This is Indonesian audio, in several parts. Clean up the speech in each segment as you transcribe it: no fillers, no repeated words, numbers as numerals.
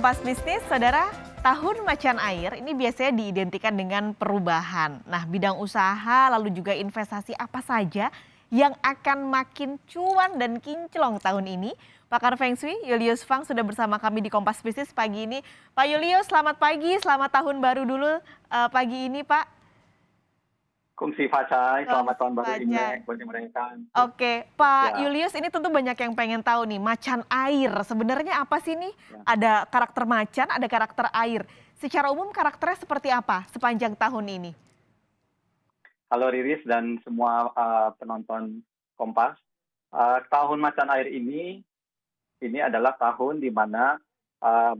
Kompas Bisnis, Saudara, tahun macan air ini biasanya diidentikan dengan perubahan. Nah, bidang usaha lalu juga investasi apa saja yang akan makin cuan dan kinclong tahun ini? Pakar Feng Shui Julius Fang sudah bersama kami di Kompas Bisnis pagi ini. Pak Julius, selamat pagi, selamat tahun baru dulu pagi ini, Pak. Kongsi Facai, selamat tahun Kongsi baru Fajar. Imlek buat yang merayakan. Oke, Pak Ya, Julius, ini tentu banyak yang pengen tahu nih, macan air. Sebenarnya apa sih nih? ya. Ada karakter macan, ada karakter air. Secara umum karakternya seperti apa sepanjang tahun ini? Halo Riris dan semua penonton Kompas. Tahun macan air ini adalah tahun di mana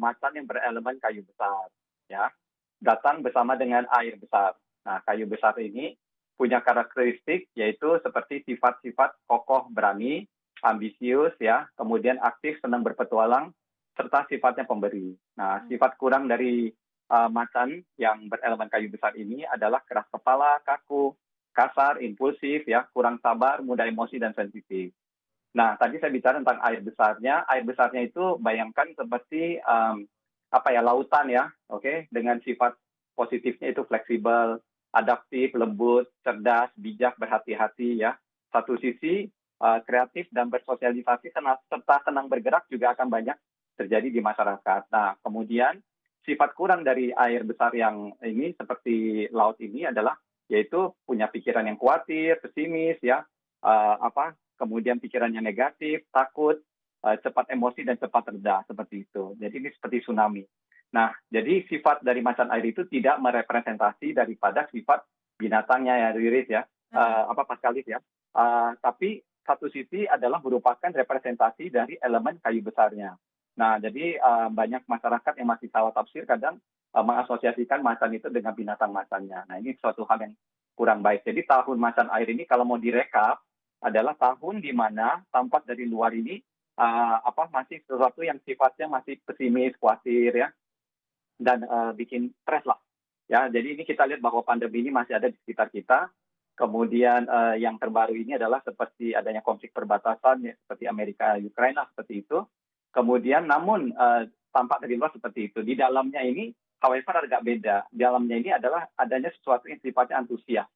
macan yang berelemen kayu besar, ya, datang bersama dengan air besar. Nah, kayu besar ini punya karakteristik yaitu seperti sifat-sifat kokoh, berani, ambisius, ya, kemudian aktif, senang berpetualang, serta sifatnya pemberi. Nah, sifat kurang dari macan yang berelemen kayu besar ini adalah keras kepala, kaku, kasar, impulsif, ya, kurang sabar, mudah emosi dan sensitif. Nah, tadi saya bicara tentang air besarnya. Air besarnya itu bayangkan seperti lautan ya, oke, dengan sifat positifnya itu fleksibel, adaptif, lembut, cerdas, bijak, berhati-hati ya. Satu sisi kreatif dan bersosialisasi serta senang bergerak juga akan banyak terjadi di masyarakat. Nah, kemudian sifat kurang dari air besar yang ini seperti laut ini adalah yaitu punya pikiran yang khawatir, pesimis ya, kemudian pikirannya negatif, takut, cepat emosi dan cepat reda seperti itu. Jadi ini seperti tsunami. Nah, jadi sifat dari macan air itu tidak merepresentasi daripada sifat binatangnya ya, Riris ya, Paskalis ya. Tapi satu sisi adalah merupakan representasi dari elemen kayu besarnya. Nah, jadi banyak masyarakat yang masih salah tafsir kadang mengasosiasikan macan itu dengan binatang macannya. Nah, ini suatu hal yang kurang baik. Jadi tahun macan air ini kalau mau direkap adalah tahun di mana tampak dari luar ini masih sesuatu yang sifatnya masih pesimis, khawatir ya, dan bikin stres lah. Ya, jadi ini kita lihat bahwa pandemi ini masih ada di sekitar kita. Kemudian yang terbaru ini adalah seperti adanya konflik perbatasan ya, seperti Amerika Ukraina seperti itu. Kemudian namun tampak dari luar seperti itu. Di dalamnya ini however agak beda. Di dalamnya ini adalah adanya sesuatu yang sifatnya antusias.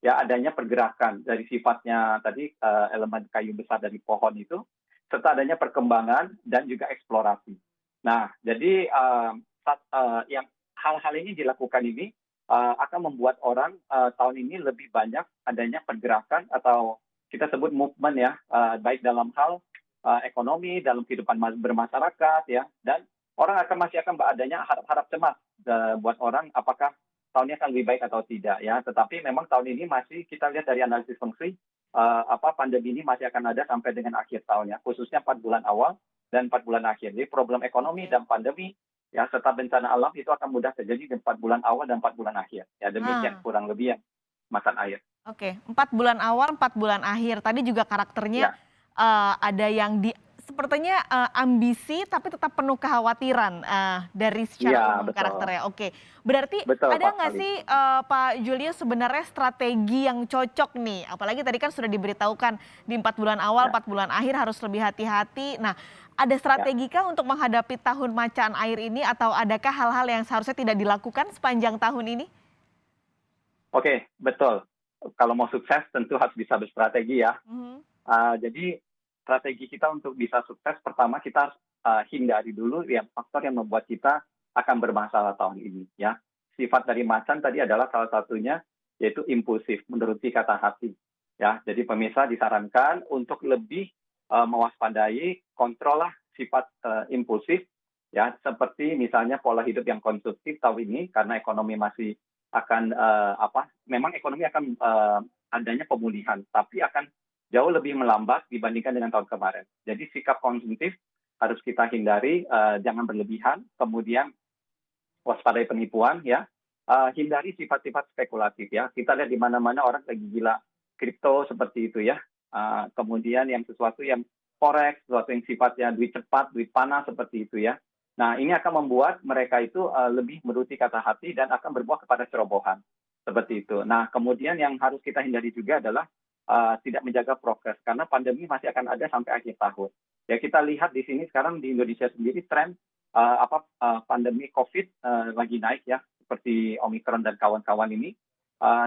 Ya, adanya pergerakan dari sifatnya tadi elemen kayu besar dari pohon itu, serta adanya perkembangan dan juga eksplorasi. Nah, jadi yang hal-hal ini dilakukan ini akan membuat orang tahun ini lebih banyak adanya pergerakan atau kita sebut movement ya, baik dalam hal ekonomi, dalam kehidupan bermasyarakat ya, dan orang masih akan adanya harap-harap cemas buat orang apakah tahunnya akan lebih baik atau tidak ya. Tetapi memang tahun ini masih kita lihat dari analisis Feng Shui, pandemi ini masih akan ada sampai dengan akhir tahun ya, khususnya 4 bulan awal dan 4 bulan akhir. Jadi problem ekonomi dan pandemi ya serta bencana alam itu akan mudah terjadi di 4 bulan awal dan 4 bulan akhir. Ya demikian Ah, kurang lebih yang macan air. oke, 4 bulan awal, 4 bulan akhir. Tadi juga karakternya Ya, ada yang sepertinya ambisi tapi tetap penuh kekhawatiran dari secara iya umum betul. karakternya. Oke, berarti Betul ada Pak nggak sekali. sih Pak Julius sebenarnya strategi yang cocok nih? Apalagi tadi kan sudah diberitahukan di 4 bulan awal, Ya, 4 bulan akhir harus lebih hati-hati. Nah, ada ya. strategi kah untuk menghadapi tahun macan air ini atau adakah hal-hal yang seharusnya tidak dilakukan sepanjang tahun ini? Oke, betul. Kalau mau sukses tentu harus bisa berstrategi ya. Mhm. Jadi strategi kita untuk bisa sukses pertama kita harus hindari dulu yang faktor yang membuat kita akan bermasalah tahun ini ya. Sifat dari macan tadi adalah salah satunya yaitu impulsif, menuruti kata hati. Ya, jadi pemirsa disarankan untuk lebih mewaspadai, kontrol lah sifat impulsif ya, seperti misalnya pola hidup yang konsumtif tahun ini karena ekonomi masih akan memang ekonomi akan adanya pemulihan, tapi akan jauh lebih melambat dibandingkan dengan tahun kemarin. Jadi sikap konsumtif harus kita hindari, jangan berlebihan. Kemudian waspadai penipuan ya, hindari sifat-sifat spekulatif ya. Kita lihat di mana-mana orang lagi gila kripto seperti itu ya. Kemudian yang sesuatu yang forex, sesuatu yang sifatnya duit cepat, duit panas seperti itu ya. Nah, ini akan membuat mereka itu lebih menuruti kata hati dan akan berbuah kepada cerobohan seperti itu. Nah, kemudian yang harus kita hindari juga adalah tidak menjaga prokes karena pandemi masih akan ada sampai akhir tahun. Ya kita lihat di sini sekarang di Indonesia sendiri tren pandemi COVID lagi naik ya, seperti Omikron dan kawan-kawan ini.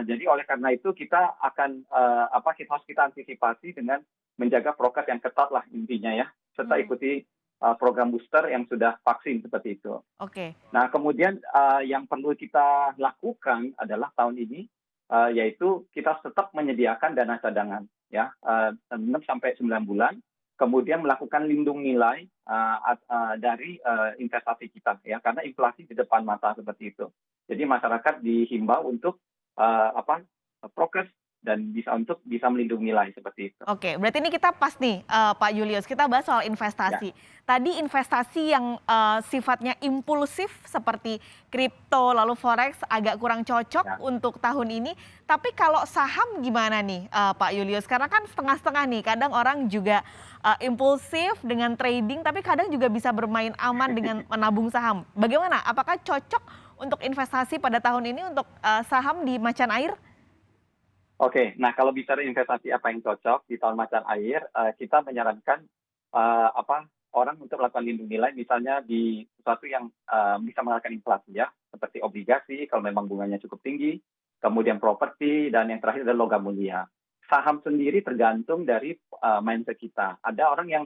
Jadi oleh karena itu kita akan harus kita antisipasi dengan menjaga prokes yang ketat lah intinya ya, serta Hmm, ikuti program booster yang sudah vaksin seperti itu. oke. Nah, kemudian yang perlu kita lakukan adalah tahun ini, yaitu kita tetap menyediakan dana cadangan ya, 6 sampai 9 bulan, kemudian melakukan lindung nilai dari investasi kita ya, karena inflasi di depan mata seperti itu. Jadi masyarakat dihimbau untuk prokes dan bisa melindungi nilai seperti itu. Oke, berarti ini kita pas nih, Pak Julius, kita bahas soal Ya, investasi. Tadi investasi yang sifatnya impulsif seperti kripto, lalu forex agak kurang cocok ya. untuk tahun ini. Tapi kalau saham gimana nih, Pak Julius? Karena kan setengah-setengah nih, kadang orang juga impulsif dengan trading, tapi kadang juga bisa bermain aman dengan menabung saham. Bagaimana? Apakah cocok untuk investasi pada tahun ini untuk saham di macan air? Oke, nah kalau bicara investasi apa yang cocok di tahun macan air, kita menyarankan orang untuk melakukan lindung nilai, misalnya di sesuatu yang bisa mengalahkan inflasi ya, seperti obligasi kalau memang bunganya cukup tinggi, kemudian properti, dan yang terakhir adalah logam mulia. Saham sendiri tergantung dari mindset kita. Ada orang yang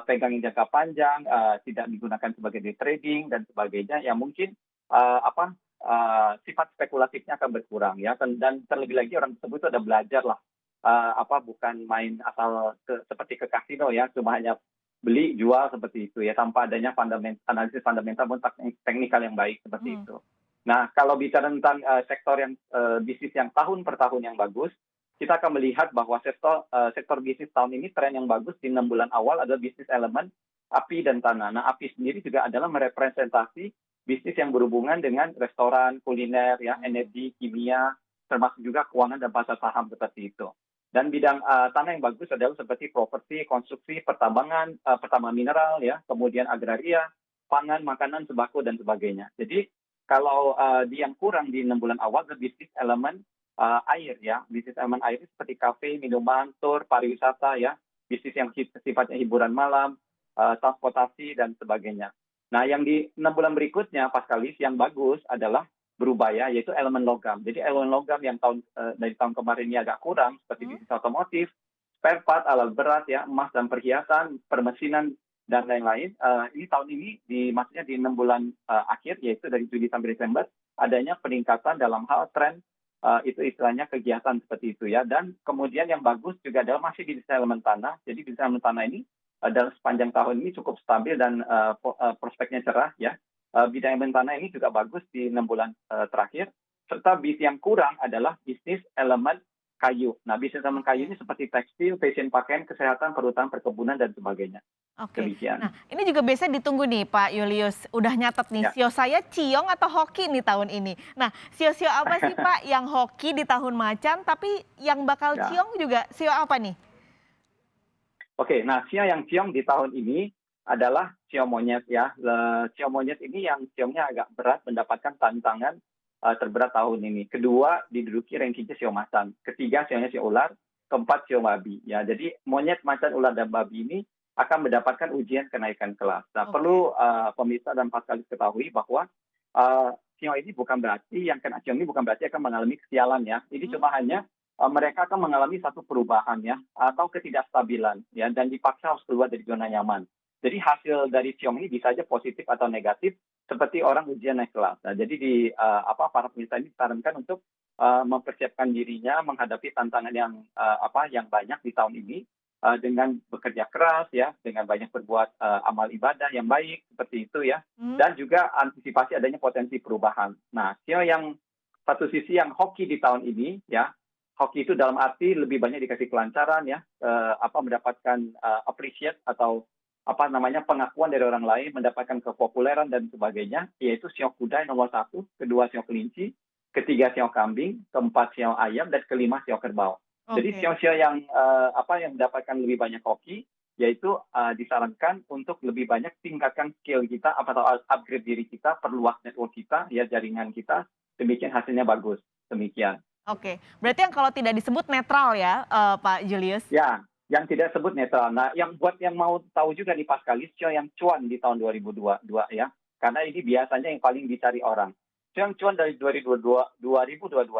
pegang yang jangka panjang, tidak digunakan sebagai day trading dan sebagainya, yang mungkin sifat spekulatifnya akan berkurang ya, dan terlebih lagi orang tersebut itu ada belajar lah, bukan main asal seperti ke kasino ya, cuma hanya beli jual seperti itu ya, tanpa adanya analisis fundamental maupun teknikal yang baik seperti Hmm, itu. Nah, kalau bicara tentang sektor yang bisnis yang tahun per tahun yang bagus, kita akan melihat bahwa sektor bisnis tahun ini tren yang bagus di 6 bulan awal adalah bisnis elemen api dan tanah. Nah, api sendiri juga adalah merepresentasi bisnis yang berhubungan dengan restoran, kuliner, ya, hmm. energi, kimia, termasuk juga keuangan dan pasar saham seperti itu. Dan bidang tanah yang bagus adalah seperti properti, konstruksi, pertambangan mineral, ya, kemudian agraria, pangan, makanan, sembako dan sebagainya. Jadi kalau di yang kurang di 6 bulan awal adalah bisnis elemen air ya, bisnis elemen air seperti kafe, minuman, tur, pariwisata ya, bisnis yang sifatnya hiburan malam, transportasi dan sebagainya. Nah, yang di 6 bulan berikutnya, Paskalis, yang bagus adalah berubah ya, yaitu elemen logam. Jadi elemen logam yang dari tahun kemarin ini agak kurang, seperti Hmm. bisnis otomotif, spare part, alat berat ya, emas dan perhiasan, permesinan dan lain-lain. Ini tahun ini maksudnya di 6 bulan akhir, yaitu dari Juli sampai Desember, adanya peningkatan dalam hal tren itu istilahnya kegiatan seperti itu ya. Dan kemudian yang bagus juga adalah masih di bisnis elemen tanah. Jadi bisnis elemen tanah ini dalam sepanjang tahun ini cukup stabil dan prospeknya cerah ya. Bidang elemen tanah ini juga bagus di 6 bulan terakhir. Serta bisnis yang kurang adalah bisnis elemen kayu. Nah, bisnis elemen kayu Oke. ini seperti tekstil, fashion pakaian, kesehatan, perhutanan, perkebunan, dan sebagainya. Oke. Nah, Demikian. ini juga biasanya ditunggu nih Pak Julius, udah nyatet nih, Ya. sio saya ciong atau hoki nih tahun ini. Nah, sio-sio apa sih Pak yang hoki di tahun macan, tapi yang bakal Ya. ciong juga sio apa nih? Oke, nah sio yang ciong di tahun ini adalah sio monyet ya. Sio monyet ini yang ciongnya agak berat, mendapatkan tantangan terberat tahun ini. Kedua diduduki rankingnya sio macan. Ketiga sionya sio ular. Keempat sio babi. Ya, jadi monyet, macan, ular dan babi ini akan mendapatkan ujian kenaikan kelas. Nah, Oke. perlu pemirsa dan paskalis ketahui bahwa sio ini bukan berarti yang kena ciong ini bukan berarti akan mengalami kesialan ya. Ini Hmm. cuma hanya mereka akan mengalami satu perubahan ya, atau ketidakstabilan ya, dan dipaksa harus keluar dari zona nyaman. Jadi hasil dari ciong ini bisa saja positif atau negatif, seperti orang ujian naik kelas. Nah, jadi para pemirsa ini disarankan untuk mempersiapkan dirinya menghadapi tantangan yang banyak di tahun ini dengan bekerja keras ya, dengan banyak berbuat amal ibadah yang baik seperti itu ya, Hmm. dan juga antisipasi adanya potensi perubahan. Nah, sio yang satu sisi yang hoki di tahun ini ya, hoki itu dalam arti lebih banyak dikasih kelancaran ya, mendapatkan appreciate atau pengakuan dari orang lain, mendapatkan kepopuleran dan sebagainya, yaitu sio kuda yang nomor satu, kedua sio kelinci, ketiga sio kambing, keempat sio ayam, dan kelima sio kerbau. Jadi Oke. sio-sio yang mendapatkan lebih banyak hoki, yaitu disarankan untuk lebih banyak tingkatkan skill kita atau upgrade diri kita, perluas network kita, ya jaringan kita, demikian hasilnya bagus. Demikian. Oke. Berarti yang kalau tidak disebut netral ya, Pak Julius? Ya, yang tidak sebut netral. Nah, yang mau tahu juga nih Paskalis, sio yang cuan di tahun 2022 ya. karena ini biasanya yang paling dicari orang. Yang cuan dari 2022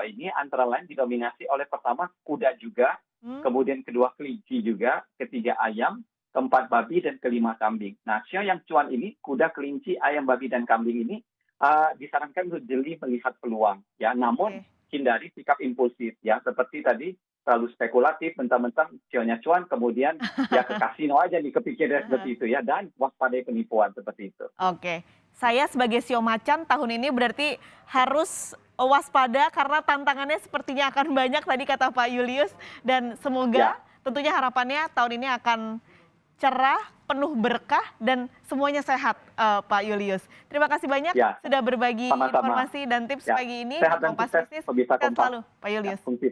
ini antara lain didominasi oleh pertama kuda juga, Hmm, kemudian kedua kelinci juga, ketiga ayam, keempat babi, dan kelima kambing. Nah, sio yang cuan ini, kuda, kelinci, ayam, babi, dan kambing ini disarankan untuk jeli melihat peluang. Ya, namun oke. hindari sikap impulsif. Ya, seperti tadi terlalu spekulatif, mentang-mentang sionya cuan, kemudian ya ke kasino aja nih kepikirnya seperti itu ya, dan waspadai penipuan seperti itu. Oke, saya sebagai sio macan tahun ini berarti harus waspada karena tantangannya sepertinya akan banyak tadi kata Pak Julius dan semoga Ya, tentunya harapannya tahun ini akan cerah, penuh berkah dan semuanya sehat Pak Julius. Terima kasih banyak ya, sudah berbagi sama-sama. informasi dan tips Ya, pagi ini di sehat dan Kompas sukses Bisnis. pemirsa Sehat Kompas. selalu Pak Ya, Julius. fungsi